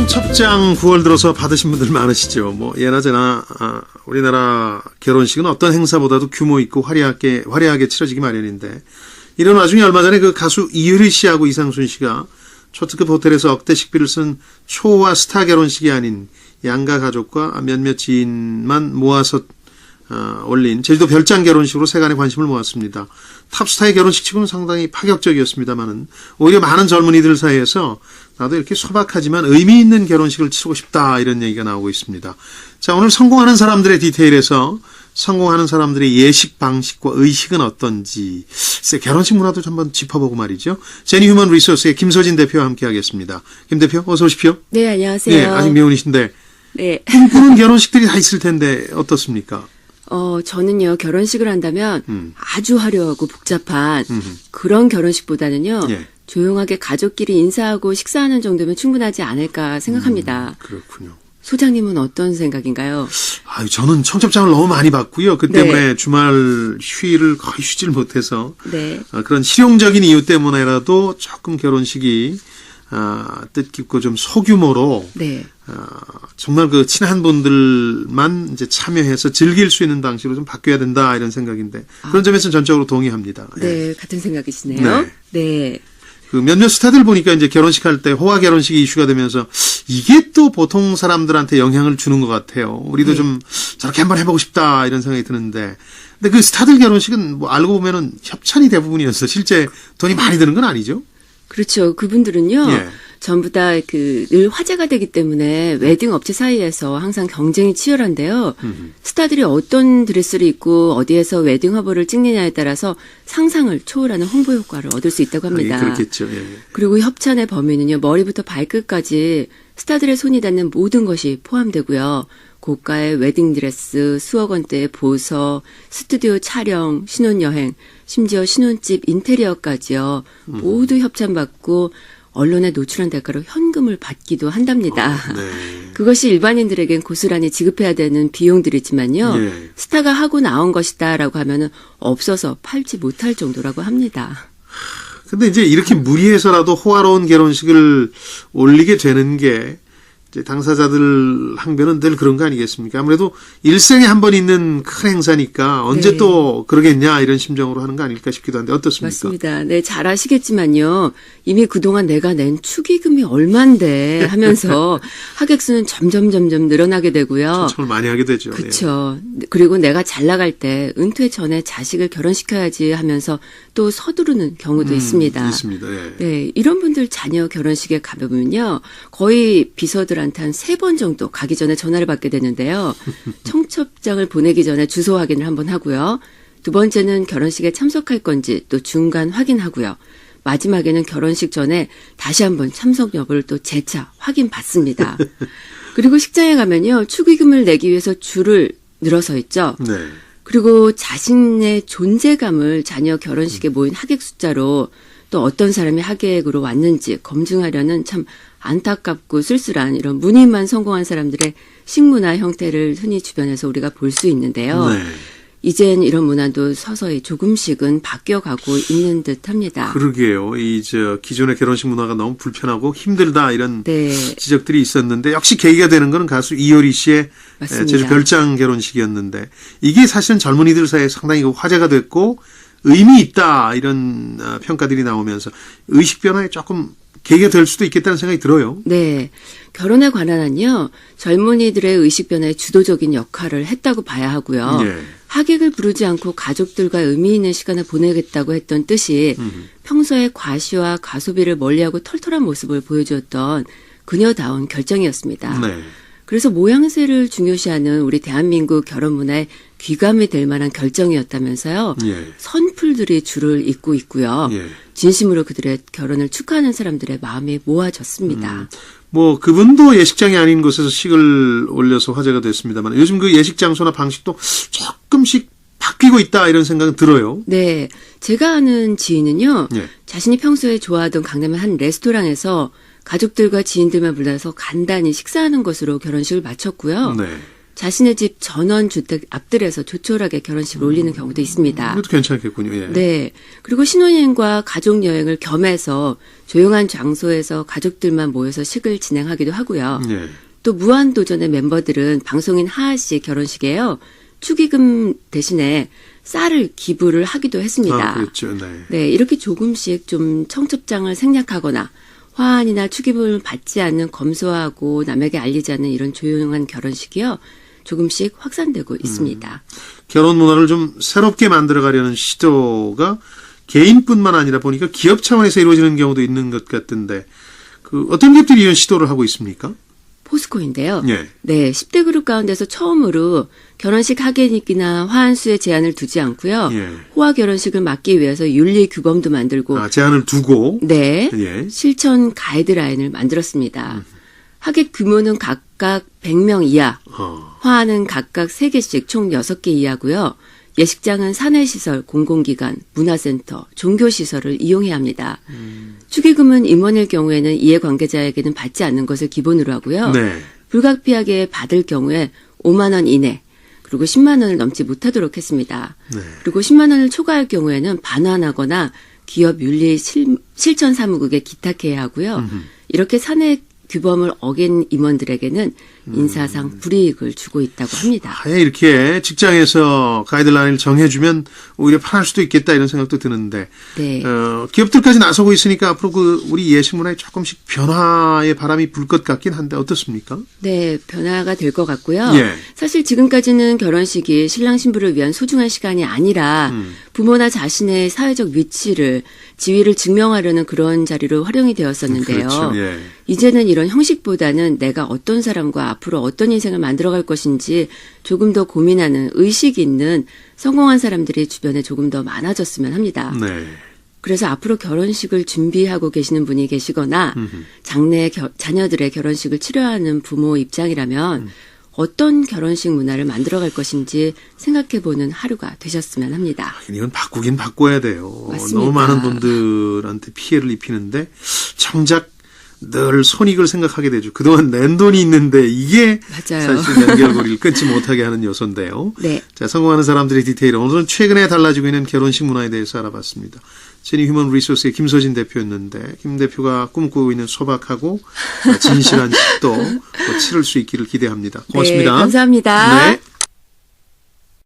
청첩장 9월 들어서 받으신 분들 많으시죠. 뭐 예나제나 우리나라 결혼식은 어떤 행사보다도 규모 있고 화려하게 치러지기 마련인데, 이런 와중에 얼마 전에 그 가수 이효리 씨하고 이상순 씨가 초특급 호텔에서 억대 식비를 쓴 초호화 스타 결혼식이 아닌 양가 가족과 몇몇 지인만 모아서 올린 제주도 별장 결혼식으로 세간의 관심을 모았습니다. 탑스타의 결혼식 치고는 상당히 파격적이었습니다만은 오히려 많은 젊은이들 사이에서 나도 이렇게 소박하지만 의미 있는 결혼식을 치르고 싶다, 이런 얘기가 나오고 있습니다. 자, 오늘 성공하는 사람들의 디테일에서 성공하는 사람들의 예식 방식과 의식은 어떤지, 결혼식 문화도 한번 짚어보고 말이죠. 제니 휴먼 리소스의 김소진 대표와 함께 하겠습니다. 김 대표 어서 오십시오. 네, 안녕하세요. 네, 아직 미혼이신데 네. 꿈꾸는 결혼식들이 다 있을 텐데 어떻습니까? 저는요, 결혼식을 한다면 아주 화려하고 복잡한 그런 결혼식보다는요, 예. 조용하게 가족끼리 인사하고 식사하는 정도면 충분하지 않을까 생각합니다. 그렇군요. 소장님은 어떤 생각인가요? 저는 청첩장을 너무 많이 받고요. 그 때문에 네. 주말 휴일을 거의 쉬질 못해서 네. 그런 실용적인 이유 때문에라도 조금 결혼식이 뜻깊고 좀 소규모로 네. 정말 그 친한 분들만 이제 참여해서 즐길 수 있는 방식으로 좀 바뀌어야 된다, 이런 생각인데 그런 점에서 전적으로 동의합니다. 네, 예. 같은 생각이시네요. 네. 그 몇몇 스타들 보니까 이제 결혼식 할 때 호화 결혼식이 이슈가 되면서 이게 또 보통 사람들한테 영향을 주는 것 같아요. 우리도 좀 저렇게 한번 해보고 싶다, 이런 생각이 드는데, 근데 그 스타들 결혼식은 뭐 알고 보면은 협찬이 대부분이어서 실제 돈이 많이 드는 건 아니죠? 그렇죠. 그분들은요, 예. 전부 다 늘 화제가 되기 때문에 웨딩 업체 사이에서 항상 경쟁이 치열한데요. 스타들이 어떤 드레스를 입고 어디에서 웨딩 화보를 찍느냐에 따라서 상상을 초월하는 홍보 효과를 얻을 수 있다고 합니다. 그렇겠죠. 예. 그리고 협찬의 범위는요, 머리부터 발끝까지 스타들의 손이 닿는 모든 것이 포함되고요. 고가의 웨딩드레스, 수억 원대의 보석, 스튜디오 촬영, 신혼여행, 심지어 신혼집 인테리어까지요. 모두 협찬받고 언론에 노출한 대가로 현금을 받기도 한답니다. 네. 그것이 일반인들에겐 고스란히 지급해야 되는 비용들이지만요. 예. 스타가 하고 나온 것이다라고 하면은 없어서 팔지 못할 정도라고 합니다. 근데 이제 이렇게 무리해서라도 호화로운 결혼식을 올리게 되는 게 이제 당사자들 항변은 늘 그런 거 아니겠습니까? 아무래도 일생에 한 번 있는 큰 행사니까 언제 네. 또 그러겠냐, 이런 심정으로 하는 거 아닐까 싶기도 한데 어떻습니까? 맞습니다. 네, 잘 아시겠지만요. 이미 그동안 내가 낸 축의금이 얼만데 하면서 하객 수는 점점 늘어나게 되고요. 정말 많이 하게 되죠. 그렇죠. 그리고 내가 잘 나갈 때 은퇴 전에 자식을 결혼시켜야지 하면서 또 서두르는 경우도 있습니다. 있습니다. 예. 네, 이런 분들 자녀 결혼식에 가보면요, 거의 비서들한테 한 3번 정도 가기 전에 전화를 받게 되는데요. 청첩장을 보내기 전에 주소 확인을 한번 하고요. 두 번째는 결혼식에 참석할 건지 또 중간 확인하고요. 마지막에는 결혼식 전에 다시 한번 참석 여부를 또 재차 확인받습니다. 그리고 식장에 가면요, 축의금을 내기 위해서 줄을 늘어서 있죠. 네. 그리고 자신의 존재감을 자녀 결혼식에 모인 하객 숫자로 또 어떤 사람이 하객으로 왔는지 검증하려는 참 안타깝고 쓸쓸한 이런 무늬만 성공한 사람들의 식문화 형태를 흔히 주변에서 우리가 볼 수 있는데요. 네. 이젠 이런 문화도 서서히 조금씩은 바뀌어가고 있는 듯합니다. 그러게요. 기존의 결혼식 문화가 너무 불편하고 힘들다, 이런 네. 지적들이 있었는데 역시 계기가 되는 거는 가수 이효리 씨의 맞습니다. 제주 별장 결혼식이었는데 이게 사실은 젊은이들 사이에 상당히 화제가 됐고 의미 있다, 이런 평가들이 나오면서 의식 변화에 조금 계기가 될 수도 있겠다는 생각이 들어요. 네. 결혼에 관한 한요, 젊은이들의 의식 변화에 주도적인 역할을 했다고 봐야 하고요. 예. 하객을 부르지 않고 가족들과 의미 있는 시간을 보내겠다고 했던 뜻이 평소에 과시와 가소비를 멀리하고 털털한 모습을 보여주었던 그녀다운 결정이었습니다. 네. 그래서 모양새를 중요시하는 우리 대한민국 결혼 문화에 귀감이 될 만한 결정이었다면서요. 예. 선풀들이 줄을 잇고 있고요. 예. 진심으로 그들의 결혼을 축하하는 사람들의 마음이 모아졌습니다. 뭐 그분도 예식장이 아닌 곳에서 식을 올려서 화제가 됐습니다만 요즘 그 예식 장소나 방식도 조금씩 바뀌고 있다, 이런 생각은 들어요. 네. 제가 아는 지인은요. 예. 자신이 평소에 좋아하던 강남의 한 레스토랑에서 가족들과 지인들만 불러서 간단히 식사하는 것으로 결혼식을 마쳤고요. 네. 자신의 집 전원 주택 앞들에서 조촐하게 결혼식을 올리는 경우도 있습니다. 이것도 괜찮겠군요. 예. 네. 그리고 신혼여행과 가족 여행을 겸해서 조용한 장소에서 가족들만 모여서 식을 진행하기도 하고요. 예. 또 무한도전의 멤버들은 방송인 하하 씨 결혼식에요. 축의금 대신에 쌀을 기부를 하기도 했습니다. 그렇죠. 네. 네, 이렇게 조금씩 좀 청첩장을 생략하거나 화환이나 축의금을 받지 않는 검소하고 남에게 알리지 않는 이런 조용한 결혼식이요. 조금씩 확산되고 있습니다. 결혼 문화를 좀 새롭게 만들어가려는 시도가 개인뿐만 아니라 보니까 기업 차원에서 이루어지는 경우도 있는 것 같은데 그 어떤 기업들이 이런 시도를 하고 있습니까? 포스코인데요. 예. 네, 10대 그룹 가운데서 처음으로 결혼식 하객이나 화환수의 제한을 두지 않고요. 예. 호화 결혼식을 막기 위해서 윤리 규범도 만들고 제한을 두고 네, 예. 실천 가이드라인을 만들었습니다. 하객 규모는 각각 100명 이하, 화환은 각각 3개씩 총 6개 이하고요. 예식장은 사내시설, 공공기관, 문화센터, 종교시설을 이용해야 합니다. 축의금은 임원일 경우에는 이해관계자에게는 받지 않는 것을 기본으로 하고요. 네. 불가피하게 받을 경우에 5만 원 이내, 그리고 10만 원을 넘지 못하도록 했습니다. 네. 그리고 10만 원을 초과할 경우에는 반환하거나 기업 윤리 실천 사무국에 기탁해야 하고요. 이렇게 사내 규범을 어긴 임원들에게는 인사상 불이익을 주고 있다고 합니다. 아예 이렇게 직장에서 가이드라인을 정해주면 오히려 편할 수도 있겠다 이런 생각도 드는데 네. 기업들까지 나서고 있으니까 앞으로 우리 예식 문화에 조금씩 변화의 바람이 불 것 같긴 한데 어떻습니까? 네, 변화가 될 것 같고요. 예. 사실 지금까지는 결혼식이 신랑 신부를 위한 소중한 시간이 아니라 부모나 자신의 사회적 위치를 지위를 증명하려는 그런 자리로 활용이 되었었는데요. 그렇죠. 예. 이제는 이런 형식보다는 내가 어떤 사람과 앞으로 어떤 인생을 만들어갈 것인지 조금 더 고민하는 의식이 있는 성공한 사람들이 주변에 조금 더 많아졌으면 합니다. 네. 그래서 앞으로 결혼식을 준비하고 계시는 분이 계시거나 장래 자녀들의 결혼식을 치러하는 부모 입장이라면 어떤 결혼식 문화를 만들어갈 것인지 생각해보는 하루가 되셨으면 합니다. 이건 바꾸긴 바꿔야 돼요. 맞습니다. 너무 많은 분들한테 피해를 입히는데 정작 늘 손익을 생각하게 되죠. 그동안 낸 돈이 있는데 이게 맞아요. 사실 연결고리를 끊지 못하게 하는 요소인데요. 네. 자, 성공하는 사람들의 디테일. 오늘은 최근에 달라지고 있는 결혼식 문화에 대해서 알아봤습니다. 제니 휴먼 리소스의 김서진 대표였는데 김 대표가 꿈꾸고 있는 소박하고 진실한 식도 치를 수 있기를 기대합니다. 고맙습니다. 네, 감사합니다. 네.